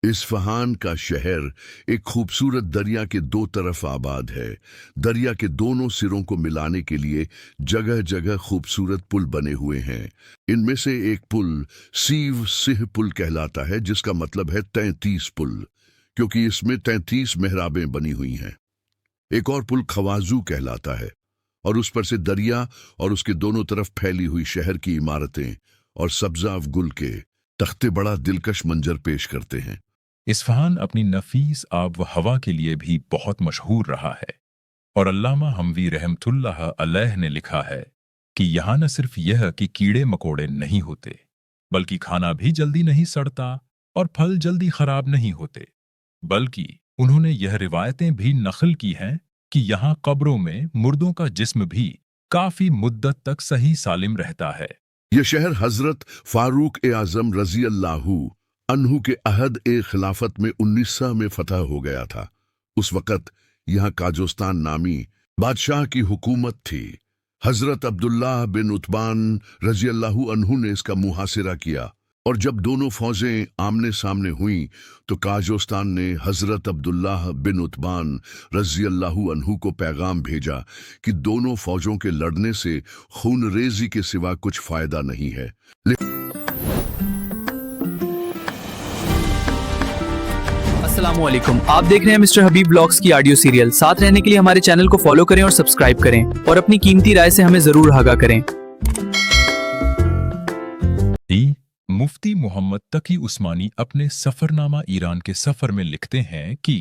Isfahan का शहर एक खूबसूरत दरिया के दो तरफ आबाद है। दरिया के दोनों सिरों को मिलाने के लिए जगह जगह खूबसूरत पुल बने हुए हैं। इनमें से एक पुल सीव सिह पुल कहलाता है, जिसका मतलब है 33 पुल, क्योंकि इसमें 33 मेहराबें बनी हुई हैं। एक और पुल खवाजू कहलाता है और उस पर से दरिया और उसके दोनों तरफ फैली हुई शहर की इमारतें और सब्जाव गुल के तख्ते बड़ा दिलकश मंजर पेश करते हैं। इस्फहान अपनी नफीस आब व हवा के लिए भी बहुत मशहूर रहा है और अल्लामा हमवी रहमतुल्लाह अलैह ने लिखा है कि यहाँ न सिर्फ यह कि कीड़े मकोड़े नहीं होते, बल्कि खाना भी जल्दी नहीं सड़ता और फल जल्दी खराब नहीं होते, बल्कि उन्होंने यह रिवायतें भी नकल की हैं कि यहाँ कब्रों में मुर्दों का जिस्म भी काफी मुद्दत तक सही सालिम रहता है। यह शहर हजरत फारूक ए आजम रजी अल्लाहु अन्हु के अहद ए खिलाफत में 1900 में फतह हो गया था। उस वक़्त यहाँ काजोस्तान नामी बादशाह की हुकूमत थी। हजरत अब्दुल्लाह बिन उतबान रजी अल्लाहु अन्हु ने इसका मुहासिरा किया और जब दोनों फौजें आमने सामने हुईं तो काजोस्तान ने हजरत अब्दुल्लाह बिन उतबान रजी अल्लाहु अन्हु को पैगाम भेजा कि दोनों फौजों के लड़ने से खून रेजी के सिवा कुछ फायदा नहीं है। अस्सलामुअलैकुम, आप देख रहे हैं मिस्टर हबीब ब्लॉग्स की ऑडियो सीरियल। साथ रहने के लिए हमारे चैनल को फॉलो करें और सब्सक्राइब करें और अपनी कीमती राय से हमें जरूर आगाह करें। मुफ्ती मोहम्मद तकी उस्मानी अपने सफरनामा ईरान के सफर में लिखते हैं कि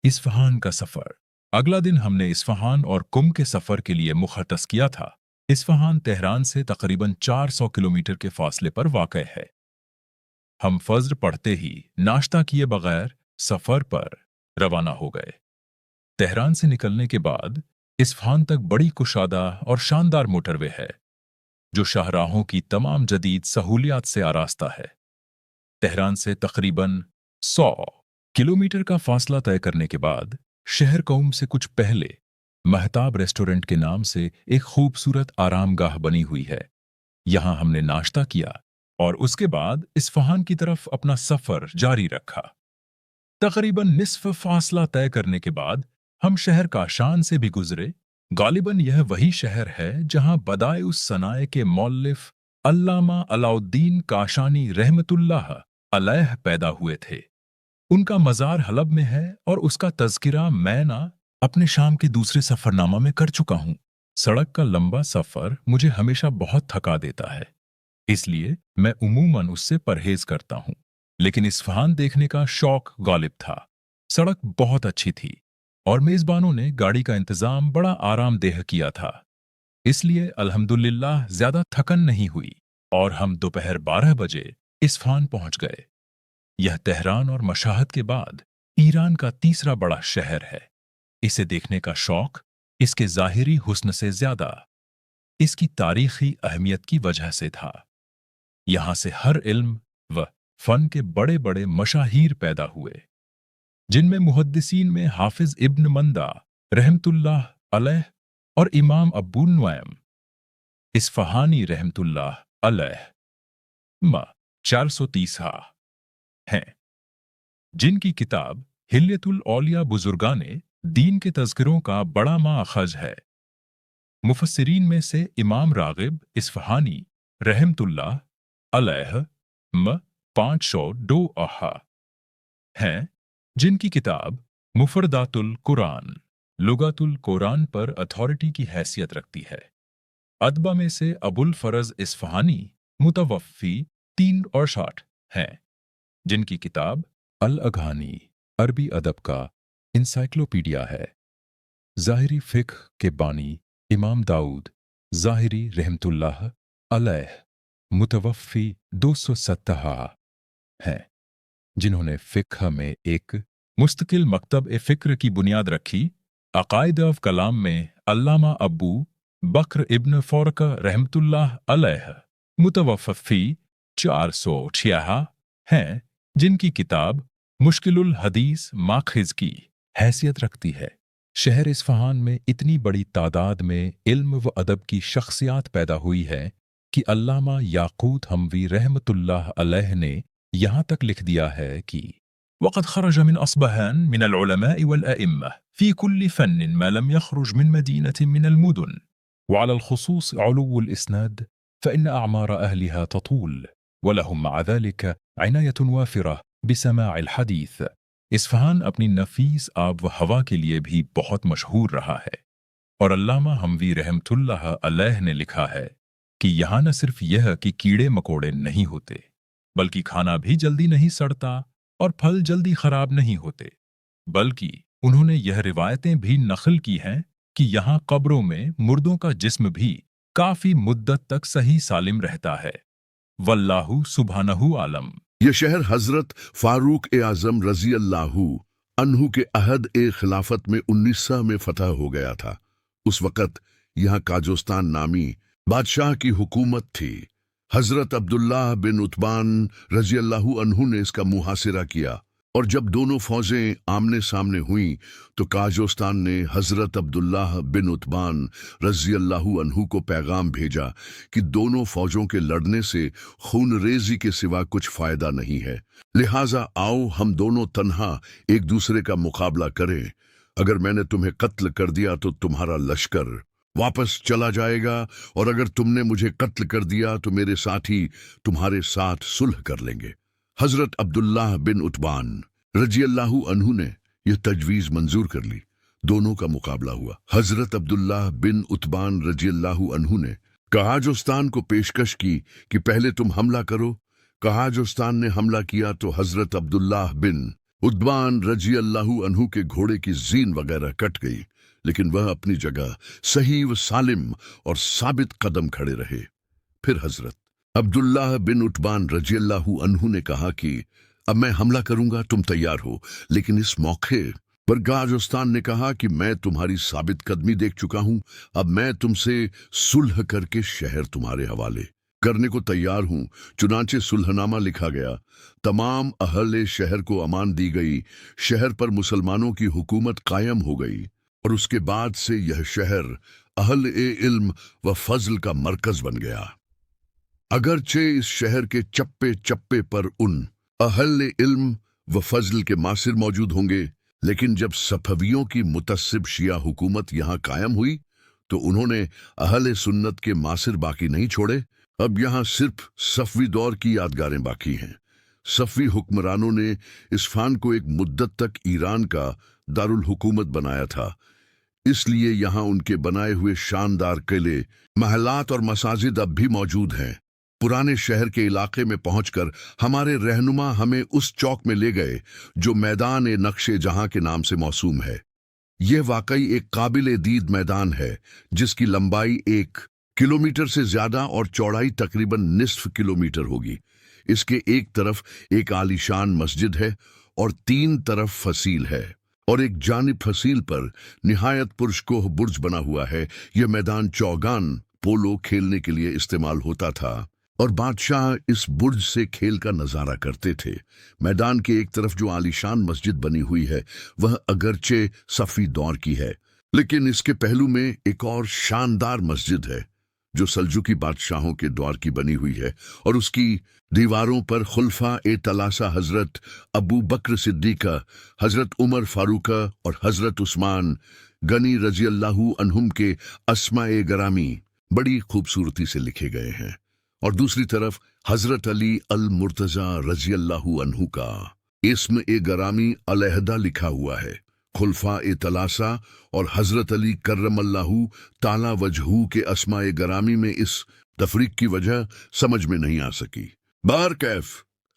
इस्फहान का सफर। अगला दिन हमने इस्फहान और कुम के सफर के लिए मुखत्तस किया था। इस्फहान तेहरान से तकरीबन 400 किलोमीटर के फासले पर वाक़ है। हम फज्र पढ़ते ही नाश्ता किए बगैर सफर पर रवाना हो गए। तेहरान से निकलने के बाद इस्फहान तक बड़ी कुशादा और शानदार मोटरवे है जो शाहराहों की तमाम जदीद सहूलियात से आरास्ता है। तेहरान से तकरीबन 100 किलोमीटर का फासला तय करने के बाद शहर कौम से कुछ पहले महताब रेस्टोरेंट के नाम से एक खूबसूरत आरामगाह बनी हुई है। यहां हमने नाश्ता किया और उसके बाद इस्फहान की तरफ अपना सफर जारी रखा। तकरीबन निस्फ फासला तय करने के बाद हम शहर काशान से भी गुजरे। गालिबन यह वही शहर है जहां बदाए उस सनाए के मौल्लिफ अल्लामा अलाउद्दीन काशानी रहमतुल्लाह अलैह पैदा हुए थे। उनका मज़ार हलब में है और उसका तज़किरा मैं अपने शाम के दूसरे सफरनामा में कर चुका हूं। सड़क का लंबा सफर मुझे हमेशा बहुत थका देता है, इसलिए मैं उमूमन उससे परहेज करता हूं, लेकिन इस्फहान देखने का शौक गालिब था। सड़क बहुत अच्छी थी और मेज़बानों ने गाड़ी का इंतज़ाम बड़ा आरामदेह किया था, इसलिए अल्हम्दुलिल्लाह ज़्यादा थकन नहीं हुई और हम दोपहर 12 बजे इस्फहान पहुंच गए। यह तेहरान और मशाहद के बाद ईरान का तीसरा बड़ा शहर है। इसे देखने का शौक इसके ज़ाहिरी हुस्न से ज़्यादा इसकी तारीखी अहमियत की वजह से था। यहाँ से हर इल्म व फ़न के बड़े बड़े मशाहीर पैदा हुए, जिनमें मुहद्दिसीन में हाफिज इब्न मंदा रहमतुल्लाह अलैह और इमाम अबू नुऐम इस्फहानी रहमतुल्लाह अलैह 430 हैं, जिनकी किताब हिल्यतुल औलिया बुजुर्गाने दीन के तज़किरों का बड़ा माखज़ है। मुफस्सिरीन में से इमाम रागिब इस्फहानी रहमतुल्लाह अलैह 502 हैं, जिनकी किताब मुफरदातुल कुरान लुगातुल कुरान पर अथॉरिटी की हैसियत रखती है। अदबा में से अबुल फरज इस्फहानी मुतवफ़ी 360 हैं, जिनकी किताब अल अघानी अरबी अदब का इंसाइक्लोपीडिया है। ज़ाहिरी फ़िक़्ह के बानी इमाम दाऊद ज़ाहिरी रहमतुल्लाह अलैह मुतवफ़ी 217 हैं, जिन्होंने फ़िक़्ह में एक मुस्तकिल मकतब ए फ़िक्र की बुनियाद रखी। अक़ाइद ऑफ कलाम में अल्लामा अबू बकर इब्न फ़ौरका रहमतुल्लाह अलैह मुतवफ़्फ़ी 406 हैं, जिनकी किताब मुश्किलुल हदीस माखिज़ की हैसियत रखती है। शहर इस्फहान में इतनी बड़ी तादाद में इल्म व अदब की शख्सियात पैदा हुई है कि अल्लामा याकूत हमवी रहमतुल्लाह अलैह ने यहाँ तक लिख दिया है कि وقد خرج من أصبهان من العلماء والأئمة في كل فن ما لم يخرج من مدينة من المدن. وعلى الخصوص علو الإسناد فإن أعمار أهلها تطول، ولهم مع ذلك عناية وافرة بسماع الحديث. इस्फहान अपनी नफीस आब व हवा के लिए भी बहुत मशहूर रहा है, और अल्लामा हमवी रहमतुल्लाह अलैह ने लिखा है कि यहाँ न सिर्फ यह कि कीड़े मकोड़े नहीं होते, बल्कि खाना भी जल्दी नहीं सड़ता और फल जल्दी खराब नहीं होते, बल्कि उन्होंने यह रिवायतें भी नकल की हैं कि यहाँ कब्रों में मुर्दों का जिस्म भी काफी मुद्दत तक सही सालिम रहता है। वल्लाहु सुब्हानहु आलम। यह शहर हजरत फारूक ए आजम रजी अल्लाहु अन्हु के अहद ए खिलाफत में 1900 में फतह हो गया था। उस वक़्त यहाँ काजोस्तान नामी बादशाह की हुकूमत थी। हजरत अब्दुल्लाह बिन उतबान रजी अल्लाहु अन्हु ने इसका मुहासिरा किया, और जब दोनों फौजें आमने सामने हुईं तो काजोस्तान ने हजरत अब्दुल्लाह बिन उतबान रजी अल्लाहु अन्हु को पैगाम भेजा कि दोनों फौजों के लड़ने से खून रेजी के सिवा कुछ फायदा नहीं है, लिहाजा आओ हम दोनों तन्हा एक दूसरे का मुकाबला करें। अगर मैंने तुम्हें कत्ल कर दिया तो तुम्हारा लश्कर वापस चला जाएगा, और अगर तुमने मुझे कत्ल कर दिया तो मेरे साथी तुम्हारे साथ सुलह कर लेंगे। हजरत अब्दुल्लाह बिन उतबान रजी अल्लाहु अन्हु ने यह तजवीज़ मंजूर कर ली। दोनों का मुकाबला हुआ। हजरत अब्दुल्लाह बिन उतबान रजी अल्लाहु अन्हु ने काजोस्तान को पेशकश की कि पहले तुम हमला करो। काजोस्तान ने हमला किया तो हजरत अब्दुल्लाह बिन उतबान रजी अल्लाहु अन्हु के घोड़े की जीन वगैरह कट गई, लेकिन वह अपनी जगह सही व सालिम और साबित कदम खड़े रहे। फिर हजरत अब्दुल्लाह बिन उतबान रजी अल्लाहु अन्हु ने कहा कि अब मैं हमला करूंगा, तुम तैयार हो। लेकिन इस मौके पर काजोस्तान ने कहा कि मैं तुम्हारी साबित कदमी देख चुका हूं, अब मैं तुमसे सुलह करके शहर तुम्हारे हवाले करने को तैयार हूं। चुनांचे सुलहनामा लिखा गया, तमाम अहले शहर को अमान दी गई, शहर पर मुसलमानों की हुकूमत कायम हो गई, और उसके बाद से यह शहर अहल ए इल्म व फजल का मरकज बन गया। अगरचे इस शहर के चप्पे चप्पे पर उन अहल इल्म व फजल के मासिर मौजूद होंगे, लेकिन जब सफवियों की मुतस्सिब शिया हुकूमत यहाँ कायम हुई तो उन्होंने अहले सुन्नत के मासिर बाकी नहीं छोड़े। अब यहाँ सिर्फ सफवी दौर की यादगारें बाकी हैं। सफवी हुक्मरानों ने इस्फहान को एक मुद्दत तक ईरान का दारुल हुकूमत बनाया था, इसलिए यहाँ उनके बनाए हुए शानदार किले, महलात और मसाजिद अब भी मौजूद हैं। पुराने शहर के इलाके में पहुंचकर हमारे रहनुमा हमें उस चौक में ले गए जो मैदान ए नक्शे जहां के नाम से मौसूम है। यह वाकई एक काबिल दीद मैदान है जिसकी लंबाई 1 किलोमीटर से ज्यादा और चौड़ाई तकरीबन निस्फ किलोमीटर होगी। इसके एक तरफ एक आलीशान मस्जिद है और 3 तरफ फसील है, और एक जानिब फसील पर निहायत पुरस्कोह बुर्ज बना हुआ है। यह मैदान चौगान पोलो खेलने के लिए इस्तेमाल होता था, और बादशाह इस बुर्ज से खेल का नजारा करते थे। मैदान के एक तरफ जो आलीशान मस्जिद बनी हुई है वह अगरचे सफी दौर की है, लेकिन इसके पहलू में एक और शानदार मस्जिद है जो सल्जुकी बादशाहों के दौर की बनी हुई है, और उसकी दीवारों पर खुलफा ए तलासा हजरत अबू बकर सिद्दीका, हजरत उमर फारूका और हजरत उस्मान गनी रजी अल्लाहु अन्हुम के अस्माए गरामी बड़ी खूबसूरती से लिखे गए हैं, और दूसरी तरफ हजरत अली अल मुर्तजा रजी अल्लाहु अन्हु का इस्म ए गरामी अलहदा लिखा हुआ है। खुलफा ए तलासा और हजरत अली करमल्लाहु ताला वजहू के अस्माए गरामी में इस तफरीक की वजह समझ में नहीं आ सकी। बार कैफ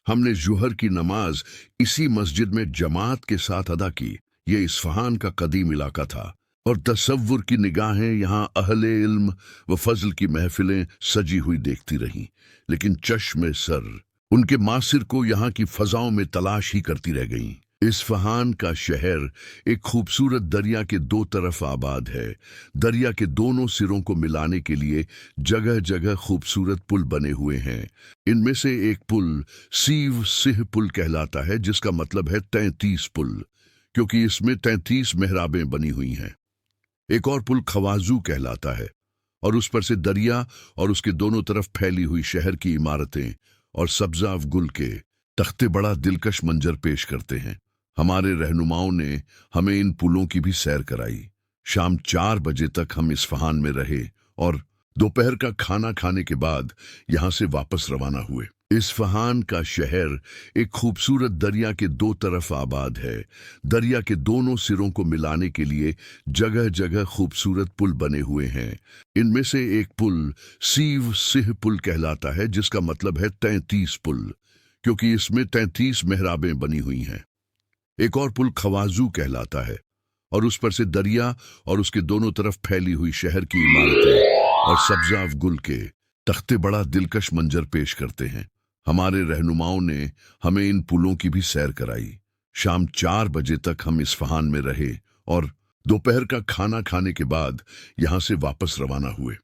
हमने जुहर की नमाज इसी मस्जिद में जमात के साथ अदा की। ये इस्फहान का कदीम इलाका था, और तसव्वुर की निगाहें यहाँ अहले इल्म व फजल की महफिलें सजी हुई देखती रहीं, लेकिन चश्मे सर उनके मासिर को यहाँ की फजाओं में तलाश ही करती रह गईं। इस्फहान का शहर एक खूबसूरत दरिया के 2 तरफ आबाद है। दरिया के दोनों सिरों को मिलाने के लिए जगह जगह खूबसूरत पुल बने हुए हैं। इनमें से एक पुल सीव सिह पुल कहलाता है, जिसका मतलब है 33 पुल, क्योंकि इसमें 33 मेहराबें बनी हुई हैं। एक और पुल खवाजू कहलाता है, और उस पर से दरिया और उसके दोनों तरफ फैली हुई शहर की इमारतें और सब्जा गुल के तख्ते बड़ा दिलकश मंजर पेश करते हैं। हमारे रहनुमाओं ने हमें इन पुलों की भी सैर कराई। शाम 4 बजे तक हम इस्फहान में रहे और दोपहर का खाना खाने के बाद यहाँ से वापस रवाना हुए। इस्फहान का शहर एक खूबसूरत दरिया के 2 तरफ आबाद है। दरिया के दोनों सिरों को मिलाने के लिए जगह जगह खूबसूरत पुल बने हुए हैं। इनमें से एक पुल सीव सिह पुल कहलाता है, जिसका मतलब है 33 पुल, क्योंकि इसमें 33 मेहराबें बनी हुई हैं। एक और पुल खवाजू कहलाता है और उस पर से दरिया और उसके दोनों तरफ फैली हुई शहर की इमारतें और सब्जाव गुल के तख्ते बड़ा दिलकश मंजर पेश करते हैं। हमारे रहनुमाओं ने हमें इन पुलों की भी सैर कराई। शाम 4 बजे तक हम इस्फहान में रहे और दोपहर का खाना खाने के बाद यहाँ से वापस रवाना हुए।